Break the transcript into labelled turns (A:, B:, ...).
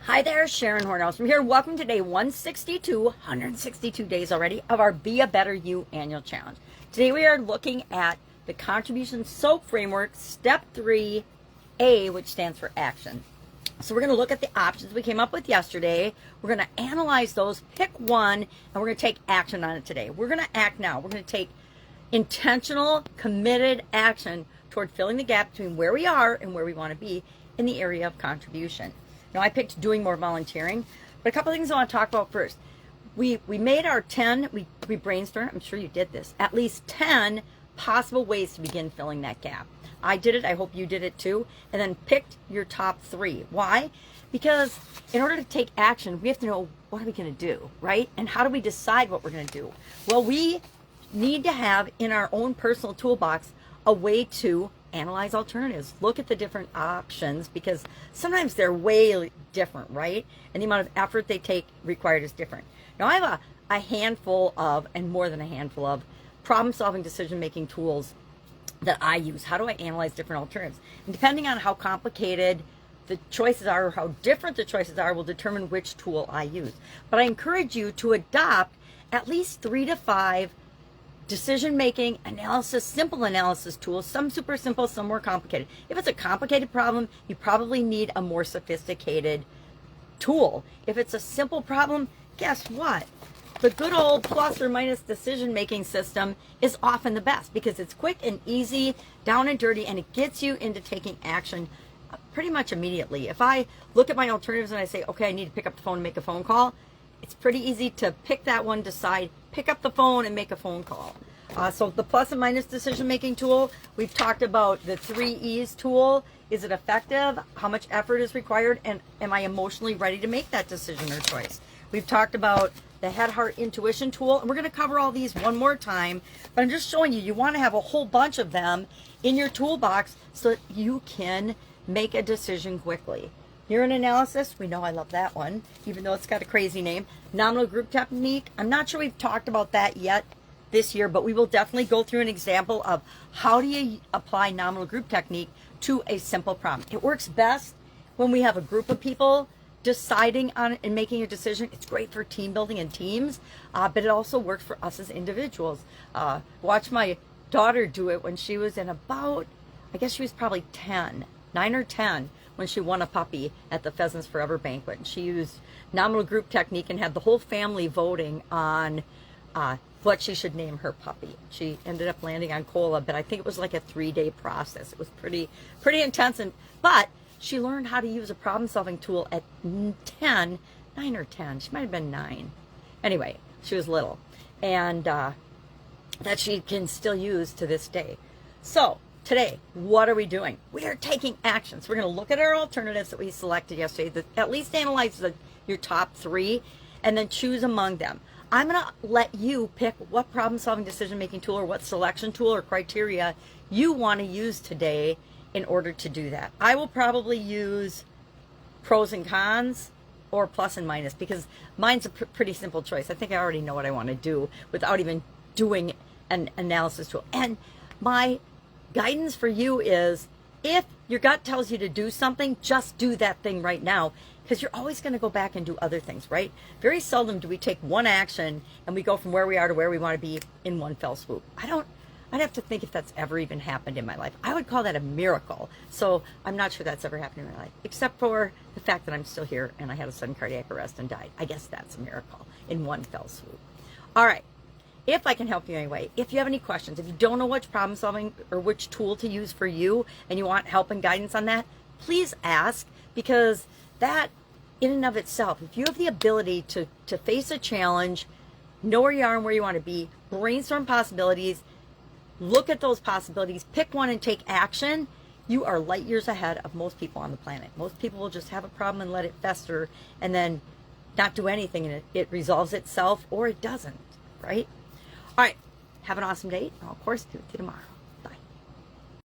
A: Hi there, Sharon Horne-Ellstrom here. Welcome to day 162, 162 days already, of our Be a Better You annual challenge. Today we are looking at the contribution SOAP framework, step 3A, which stands for action. So we're going to look at the options we came up with yesterday. We're going to analyze those, pick one, and we're going to take action on it today. We're going to act now. We're going to take intentional, committed action toward filling the gap between where we are and where we want to be in the area of contribution. Now, I picked doing more volunteering, but a couple of things I want to talk about first. We made our 10, we brainstormed, I'm sure you did this, at least 10 possible ways to begin filling that gap. I did it, I hope you did it too, and then picked your top 3. Why? Because in order to take action, we have to know, what are we going to do, right? And how do we decide what we're going to do? Well, we need to have in our own personal toolbox a way to analyze alternatives, look at the different options, because sometimes they're way different, right? And the amount of effort they take required is different. Now, I have a handful of, and more than a handful of, problem-solving decision-making tools that I use. How do I analyze different alternatives? And depending on how complicated the choices are or how different the choices are will determine which tool I use. But I encourage you to adopt at least 3 to 5 decision-making, analysis, simple analysis tools, some super simple, some more complicated. If it's a complicated problem, you probably need a more sophisticated tool. If it's a simple problem, guess what? The good old plus or minus decision-making system is often the best because it's quick and easy, down and dirty, and it gets you into taking action pretty much immediately. If I look at my alternatives and I say, okay, I need to pick up the phone and make a phone call, it's pretty easy to pick that one, decide, pick up the phone and make a phone call. So the plus and minus decision-making tool, we've talked about the 3 E's tool. Is it effective? How much effort is required? And am I emotionally ready to make that decision or choice? We've talked about the head, heart, intuition tool, and we're going to cover all these one more time, but I'm just showing you, you want to have a whole bunch of them in your toolbox so that you can make a decision quickly. Here in analysis, we know I love that one, even though it's got a crazy name. Nominal group technique, I'm not sure we've talked about that yet this year, but we will definitely go through an example of how do you apply nominal group technique to a simple problem. It works best when we have a group of people deciding on and making a decision. It's great for team building and teams, but it also works for us as individuals. Watch my daughter do it when she was in about, I guess she was probably 10, 9 or 10, when she won a puppy at the Pheasants Forever banquet. And she used nominal group technique and had the whole family voting on what she should name her puppy. She ended up landing on Cola, but I think it was like a 3-day process. It was pretty intense, but she learned how to use a problem-solving tool at 10, 9 or 10. She might have been 9. Anyway, she was little, and that she can still use to this day. So today, what are we doing? We are taking action. So we're going to look at our alternatives that we selected yesterday, at least analyze your top 3, and then choose among them. I'm going to let you pick what problem-solving decision-making tool or what selection tool or criteria you want to use today in order to do that. I will probably use pros and cons or plus and minus because mine's a pretty simple choice. I think I already know what I want to do without even doing an analysis tool. And my guidance for you is, if your gut tells you to do something, just do that thing right now, because you're always going to go back and do other things, right? Very seldom do we take one action and we go from where we are to where we want to be in one fell swoop. I'd have to think if that's ever even happened in my life. I would call that a miracle. So I'm not sure that's ever happened in my life, except for the fact that I'm still here and I had a sudden cardiac arrest and died. I guess that's a miracle in one fell swoop. All right. If I can help you anyway, if you have any questions, if you don't know which problem solving or which tool to use for you and you want help and guidance on that, please ask, because that in and of itself, if you have the ability to face a challenge, know where you are and where you want to be, brainstorm possibilities, look at those possibilities, pick one and take action, you are light years ahead of most people on the planet. Most people will just have a problem and let it fester and then not do anything, and it resolves itself, or it doesn't, right? All right, have an awesome day. I'll, of course, do it to you tomorrow.